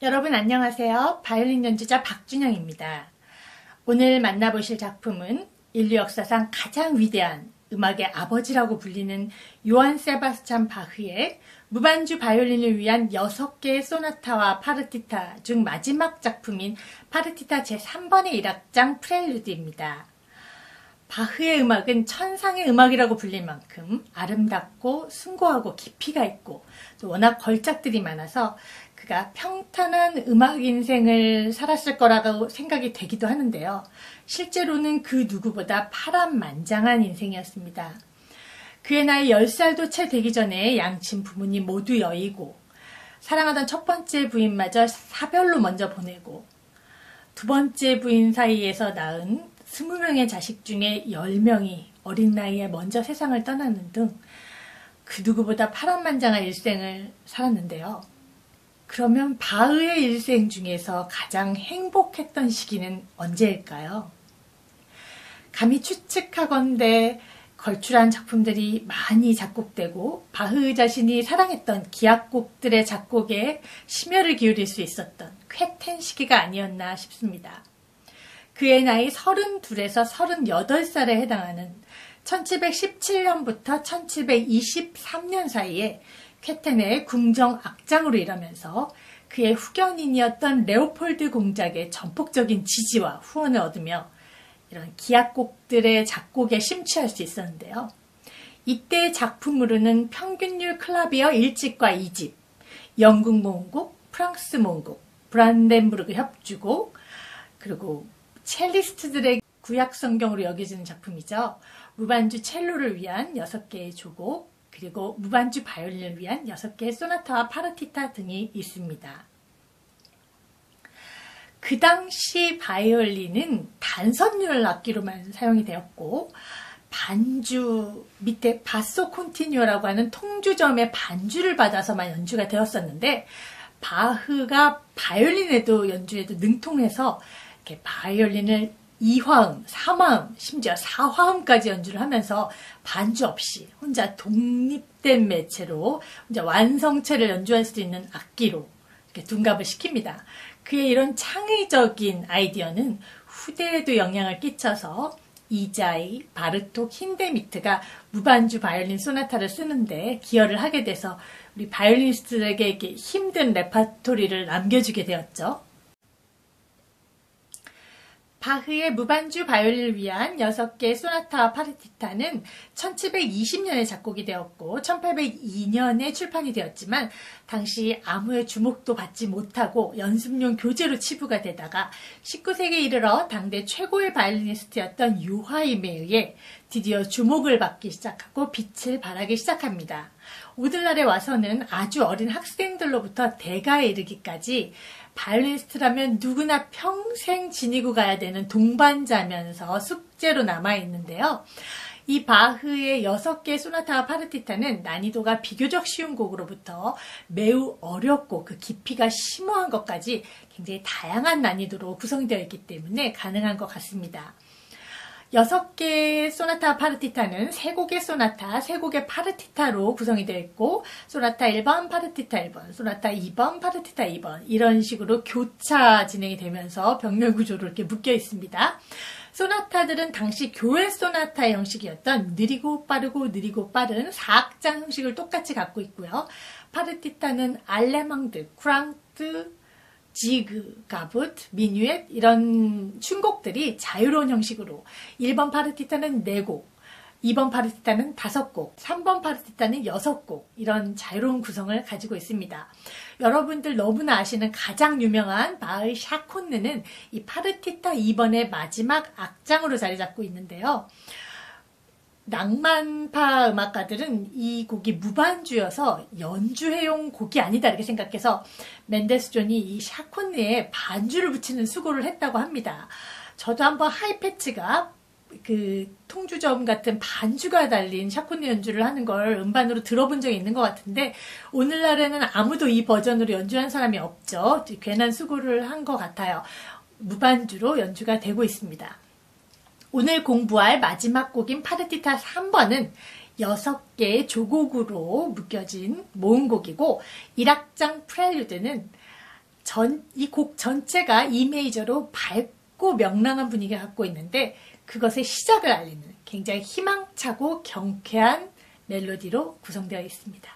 여러분 안녕하세요. 바이올린 연주자 박준영입니다. 오늘 만나보실 작품은 인류 역사상 가장 위대한 음악의 아버지라고 불리는 요한 세바스찬 바흐의 무반주 바이올린을 위한 6개의 소나타와 파르티타 중 마지막 작품인 파르티타 제3번의 1악장 프렐류드입니다. 바흐의 음악은 천상의 음악이라고 불릴 만큼 아름답고 숭고하고 깊이가 있고 또 워낙 걸작들이 많아서 그가 평탄한 음악 인생을 살았을 거라고 생각이 되기도 하는데요. 실제로는 그 누구보다 파란만장한 인생이었습니다. 그의 나이 10살도 채 되기 전에 양친 부모님 모두 여의고 사랑하던 첫 번째 부인마저 사별로 먼저 보내고 두 번째 부인 사이에서 낳은 20명의 자식 중에 10명이 어린 나이에 먼저 세상을 떠나는 등 그 누구보다 파란만장한 일생을 살았는데요. 그러면 바흐의 일생 중에서 가장 행복했던 시기는 언제일까요? 감히 추측하건대 걸출한 작품들이 많이 작곡되고 바흐 자신이 사랑했던 기악곡들의 작곡에 심혈을 기울일 수 있었던 쾌텐 시기가 아니었나 싶습니다. 그의 나이 32에서 38살에 해당하는 1717년부터 1723년 사이에 쾌텐의 궁정 악장으로 일하면서 그의 후견인이었던 레오폴드 공작의 전폭적인 지지와 후원을 얻으며 이런 기악곡들의 작곡에 심취할 수 있었는데요. 이때 작품으로는 평균율 클라비어 1집과 2집, 영국 모음곡, 프랑스 모음곡, 브란덴부르크 협주곡, 그리고 첼리스트들의 구약 성경으로 여겨지는 작품이죠. 무반주 첼로를 위한 6개의 조곡, 그리고 무반주 바이올린을 위한 6개의 소나타와 파르티타 등이 있습니다. 그 당시 바이올린은 단선율 악기로만 사용이 되었고 반주 밑에 바소 콘티뉴어라고 하는 통주점의 반주를 받아서만 연주가 되었었는데 바흐가 바이올린에도 연주에도 능통해서 이렇게 바이올린을 2화음, 3화음, 심지어 4화음까지 연주를 하면서 반주 없이 혼자 독립된 매체로 혼자 완성체를 연주할 수 있는 악기로 이렇게 둔갑을 시킵니다. 그의 이런 창의적인 아이디어는 후대에도 영향을 끼쳐서 이자이, 바르톡, 힌데미트가 무반주 바이올린 소나타를 쓰는데 기여를 하게 돼서 우리 바이올리니스트들에게 이렇게 힘든 레파토리를 남겨주게 되었죠. 바흐의 무반주 바이올린을 위한 6개의 소나타와 파르티타는 1720년에 작곡이 되었고 1802년에 출판이 되었지만 당시 아무의 주목도 받지 못하고 연습용 교재로 치부가 되다가 19세기에 이르러 당대 최고의 바이올리니스트였던 요하임에 의해 드디어 주목을 받기 시작하고 빛을 발하기 시작합니다. 오늘날에 와서는 아주 어린 학생들로부터 대가에 이르기까지 바이올리니스트라면 누구나 평생 지니고 가야 되는 동반자면서 숙제로 남아있는데요. 이 바흐의 6개의 소나타와 파르티타는 난이도가 비교적 쉬운 곡으로부터 매우 어렵고 그 깊이가 심오한 것까지 굉장히 다양한 난이도로 구성되어 있기 때문에 가능한 것 같습니다. 6개의 소나타 파르티타는 3곡의 소나타, 3곡의 파르티타로 구성이 되어 있고 소나타 1번, 파르티타 1번, 소나타 2번, 파르티타 2번 이런 식으로 교차 진행이 되면서 병렬 구조로 이렇게 묶여 있습니다. 소나타들은 당시 교회 소나타 형식이었던 느리고 빠른 4악장 형식을 똑같이 갖고 있고요. 파르티타는 알레망드, 쿠랑트, 지그, 가부트, 미뉴엣 이런 춤곡들이 자유로운 형식으로 1번 파르티타는 4곡, 2번 파르티타는 5곡, 3번 파르티타는 6곡 이런 자유로운 구성을 가지고 있습니다. 여러분들 너무나 아시는 가장 유명한 바흐의 샤콘느는 이 파르티타 2번의 마지막 악장으로 자리 잡고 있는데요. 낭만파 음악가들은 이 곡이 무반주여서 연주회용 곡이 아니다 이렇게 생각해서 멘델스존이 이 샤콘느에 반주를 붙이는 수고를 했다고 합니다. 저도 한번 하이패치가 그 통주점 같은 반주가 달린 샤콘느 연주를 하는 걸 음반으로 들어본 적이 있는 것 같은데 오늘날에는 아무도 이 버전으로 연주한 사람이 없죠. 괜한 수고를 한 것 같아요. 무반주로 연주가 되고 있습니다. 오늘 공부할 마지막 곡인 파르티타 3번은 6개의 조곡으로 묶여진 모음곡이고 1악장 프렐류드는 이 곡 전체가 E 메이저로 밝고 명랑한 분위기를 갖고 있는데 그것의 시작을 알리는 굉장히 희망차고 경쾌한 멜로디로 구성되어 있습니다.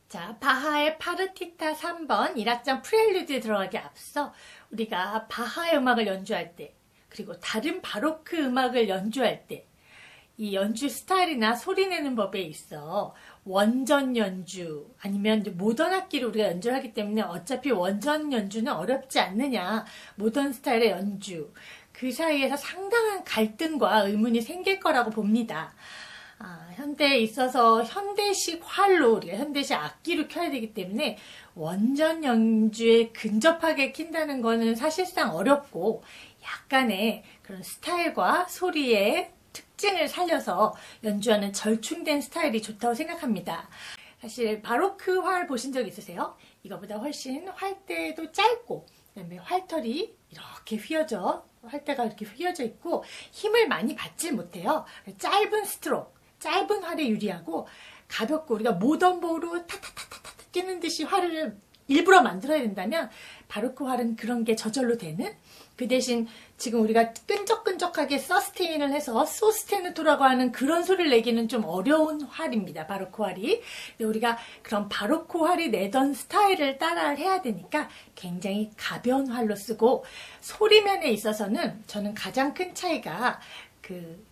자, 바하의 파르티타 3번 1악장 프렐류드에 들어가기 앞서 우리가 바하의 음악을 연주할 때 그리고 다른 바로크 음악을 연주할 때 이 연주 스타일이나 소리 내는 법에 있어 원전 연주 아니면 모던 악기로 우리가 연주를 하기 때문에 어차피 원전 연주는 어렵지 않느냐, 모던 스타일의 연주 그 사이에서 상당한 갈등과 의문이 생길 거라고 봅니다. 현대에 있어서 현대식 활로 우리가 현대식 악기로 켜야 되기 때문에 원전 연주에 근접하게 킨다는 거는 사실상 어렵고 약간의 그런 스타일과 소리의 특징을 살려서 연주하는 절충된 스타일이 좋다고 생각합니다. 사실 바로크 활 보신 적 있으세요? 이거보다 훨씬 활대도 짧고 그다음에 활털이 이렇게 활대가 이렇게 휘어져 있고 힘을 많이 받질 못해요. 짧은 스트로크, 짧은 활에 유리하고 가볍고 우리가 모던 보우로 타타타타타 뛰는 듯이 활을 일부러 만들어야 된다면 바로크 활은 그런 게 저절로 되는, 그 대신 지금 우리가 끈적끈적하게 서스테인을 해서 소스테누토라고 하는 그런 소리를 내기는 좀 어려운 활입니다. 바로크 활이. 근데 우리가 그런 바로크 활이 내던 스타일을 따라 해야 되니까 굉장히 가벼운 활로 쓰고, 소리면에 있어서는 저는 가장 큰 차이가 그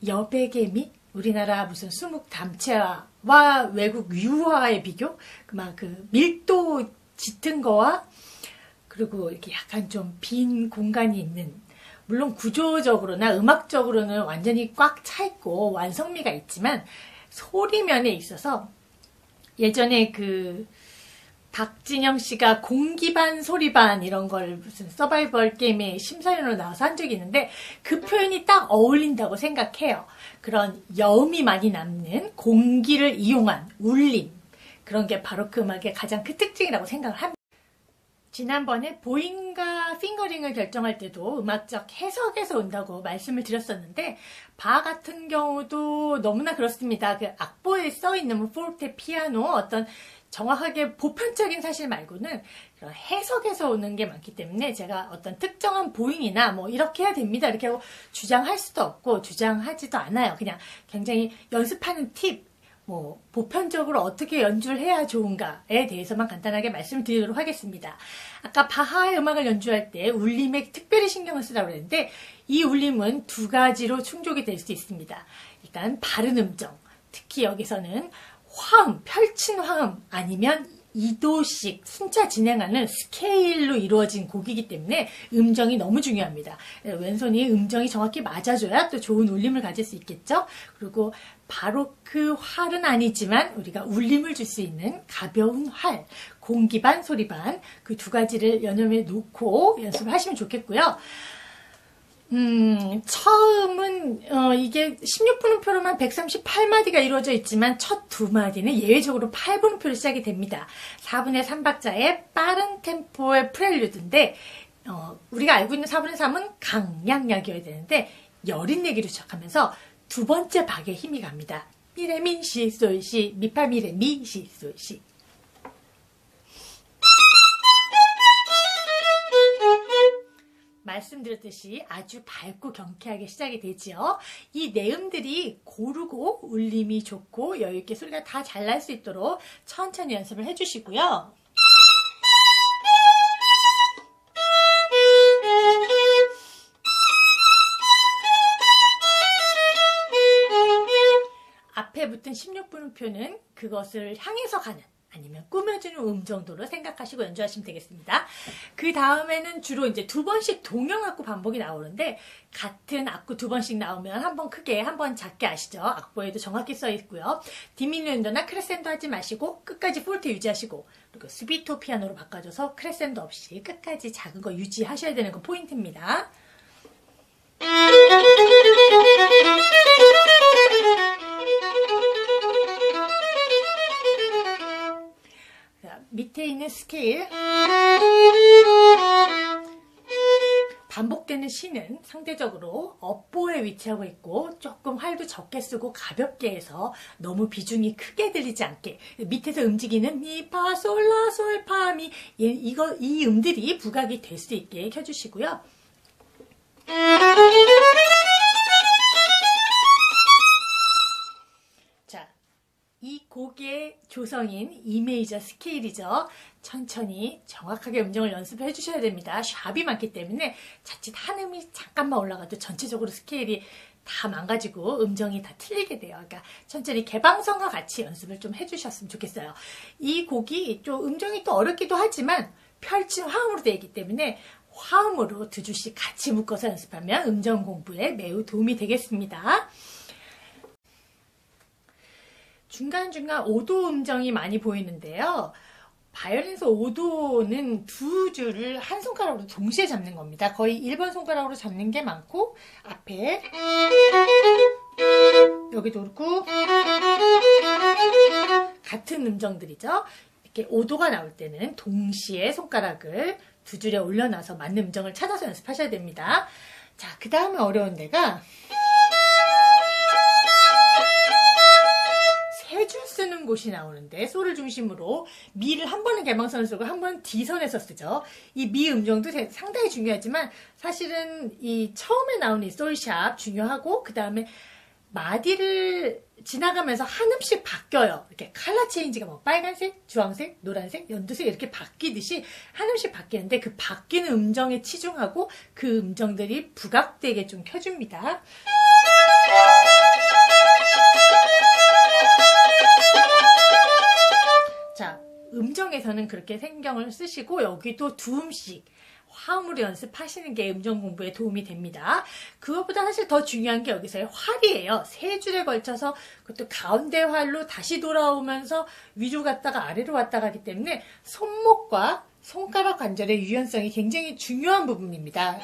여백의 우리나라 무슨 수묵 담채와 외국 유화의 비교? 그 밀도 짙은 거와 그리고 이렇게 약간 좀 빈 공간이 있는, 물론 구조적으로나 음악적으로는 완전히 꽉 차 있고 완성미가 있지만 소리면에 있어서 예전에 그 박진영 씨가 공기반 소리반 이런 걸 무슨 서바이벌 게임의 심사위원으로 나와서 한 적이 있는데 그 표현이 딱 어울린다고 생각해요. 그런 여음이 많이 남는 공기를 이용한 울림, 그런 게 바로크 음악의 가장 큰 특징이라고 생각을 합니다. 지난번에 보잉과 핑거링을 결정할 때도 음악적 해석에서 온다고 말씀을 드렸었는데, 바 같은 경우도 너무나 그렇습니다. 그 악보에 써있는 포르테, 피아노 어떤 정확하게 보편적인 사실 말고는 그런 해석에서 오는 게 많기 때문에 제가 어떤 특정한 보잉이나 뭐 이렇게 해야 됩니다 이렇게 하고 주장할 수도 없고 주장하지도 않아요. 그냥 굉장히 연습하는 팁, 뭐 보편적으로 어떻게 연주를 해야 좋은가에 대해서만 간단하게 말씀을 드리도록 하겠습니다. 아까 바하의 음악을 연주할 때 울림에 특별히 신경을 쓰라고 했는데, 이 울림은 두 가지로 충족이 될 수 있습니다. 일단 바른 음정, 특히 여기서는 화음, 펼친 화음 아니면 2도씩 순차 진행하는 스케일로 이루어진 곡이기 때문에 음정이 너무 중요합니다. 왼손이 음정이 정확히 맞아줘야 또 좋은 울림을 가질 수 있겠죠. 그리고 바로크 활은 아니지만 우리가 울림을 줄 수 있는 가벼운 활, 공기반, 소리반, 그 두 가지를 연음에 놓고 연습을 하시면 좋겠고요. 처음은 이게 16분음표로만 138마디가 이루어져 있지만 첫 두 마디는 예외적으로 8분음표로 시작이 됩니다. 4분의 3박자의 빠른 템포의 프렐류드인데, 우리가 알고 있는 4분의 3은 강약약이어야 되는데 여린 얘기로 시작하면서 두 번째 박에 힘이 갑니다. 미레 민시 솔시 미파 미레 미시 솔시. 말씀드렸듯이 아주 밝고 경쾌하게 시작이 되지요. 이 내음들이 고르고 울림이 좋고 여유있게 소리가 다 잘 날 수 있도록 천천히 연습을 해주시고요. 앞에 붙은 16분음표는 그것을 향해서 가는, 아니면 꾸며주는 정도로 생각하시고 연주하시면 되겠습니다. 그 다음에는 주로 이제 두 번씩 동형 악구 반복이 나오는데, 같은 악구 두 번씩 나오면 한 번 크게, 한 번 작게 아시죠? 악보에도 정확히 써 있고요. 디미누엔도나 크레센도 하지 마시고 끝까지 포르테 유지하시고, 그리고 스비토 피아노로 바꿔줘서 크레센도 없이 끝까지 작은 거 유지하셔야 되는 거 포인트입니다. 밑에 있는 스케일 반복되는 시는 상대적으로 업보에 위치하고 있고 조금 활도 적게 쓰고 가볍게 해서 너무 비중이 크게 들리지 않게 밑에서 움직이는 미, 파, 솔, 라, 솔, 파, 미 이 음들이 부각이 될 수 있게 켜주시고요. 자, 이 곡의 조성인 E 메이저 스케일이죠. 천천히 정확하게 음정을 연습해 주셔야 됩니다. 샵이 많기 때문에 자칫 한 음이 잠깐만 올라가도 전체적으로 스케일이 다 망가지고 음정이 다 틀리게 돼요. 그러니까 천천히 개방성과 같이 연습을 좀 해주셨으면 좋겠어요. 이 곡이 좀 음정이 또 어렵기도 하지만 펼친 화음으로 되어 있기 때문에 화음으로 두 줄씩 같이 묶어서 연습하면 음정 공부에 매우 도움이 되겠습니다. 중간중간 5도 음정이 많이 보이는데요. 바이올린에서 5도는 두 줄을 한 손가락으로 동시에 잡는 겁니다. 거의 1번 손가락으로 잡는 게 많고 앞에 여기도 그렇고 같은 음정들이죠. 이렇게 5도가 나올 때는 동시에 손가락을 두 줄에 올려놔서 맞는 음정을 찾아서 연습하셔야 됩니다. 자, 그 다음에 어려운 데가 세 줄 쓰는 곳이 나오는데 솔을 중심으로 미를 한 번은 개방선을 쓰고 한 번은 D선에서 쓰죠. 이 미 음정도 상당히 중요하지만 사실은 이 처음에 나오는 이 솔샵 중요하고 그 다음에 마디를 지나가면서 한 음씩 바뀌어요. 이렇게 컬러 체인지가 뭐 빨간색, 주황색, 노란색, 연두색 이렇게 바뀌듯이 한 음씩 바뀌는데 그 바뀌는 음정에 치중하고 그 음정들이 부각되게 좀 켜줍니다. 자, 음정에서는 그렇게 신경을 쓰시고 여기도 두 음씩 화음으로 연습하시는 게 음정 공부에 도움이 됩니다. 그것보다 사실 더 중요한 게 여기서의 활이에요. 세 줄에 걸쳐서 그것도 가운데 활로 다시 돌아오면서 위로 갔다가 아래로 왔다 가기 때문에 손목과 손가락 관절의 유연성이 굉장히 중요한 부분입니다.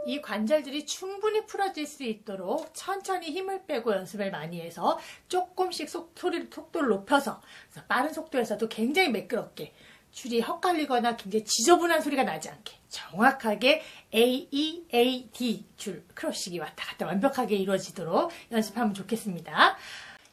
이 관절들이 충분히 풀어질 수 있도록 천천히 힘을 빼고 연습을 많이 해서 조금씩 속도를 높여서 빠른 속도에서도 굉장히 매끄럽게 줄이 헛갈리거나 굉장히 지저분한 소리가 나지 않게 정확하게 A, E, A, D 줄 크로식이 왔다 갔다 완벽하게 이루어지도록 연습하면 좋겠습니다.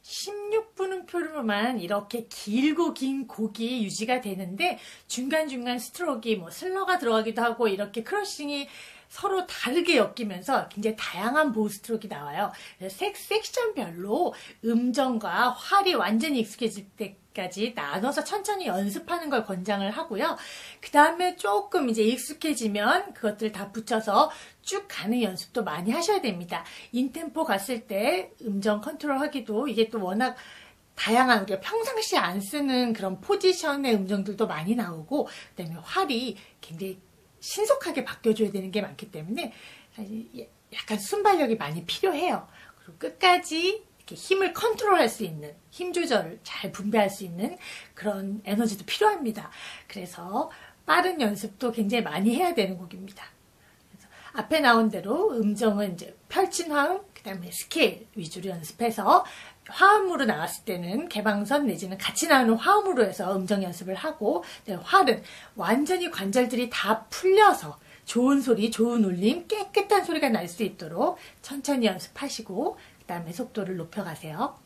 16분음표로만 이렇게 길고 긴 곡이 유지가 되는데 중간중간 스트로크가 뭐 슬러가 들어가기도 하고 이렇게 크러싱이 서로 다르게 엮이면서 굉장히 다양한 보우 스트로크가 나와요. 섹션별로 음정과 활이 완전히 익숙해질 때까지 나눠서 천천히 연습하는 걸 권장을 하고요. 그 다음에 조금 이제 익숙해지면 그것들 다 붙여서 쭉 가는 연습도 많이 하셔야 됩니다. 인템포 갔을 때 음정 컨트롤 하기도 이게 또 워낙 다양한 우리가 평상시에 안 쓰는 그런 포지션의 음정들도 많이 나오고 그다음에 활이 굉장히 신속하게 바뀌어줘야 되는 게 많기 때문에 사실 약간 순발력이 많이 필요해요. 그리고 끝까지 이렇게 힘을 컨트롤할 수 있는, 힘 조절을 잘 분배할 수 있는 그런 에너지도 필요합니다. 그래서 빠른 연습도 굉장히 많이 해야 되는 곡입니다. 그래서 앞에 나온 대로 음정은 이제 펼친 화음, 그 다음에 스케일 위주로 연습해서 화음으로 나왔을 때는 개방선 내지는 같이 나오는 화음으로 해서 음정 연습을 하고 활은 완전히 관절들이 다 풀려서 좋은 소리, 좋은 울림, 깨끗한 소리가 날 수 있도록 천천히 연습하시고 그 다음에 속도를 높여가세요.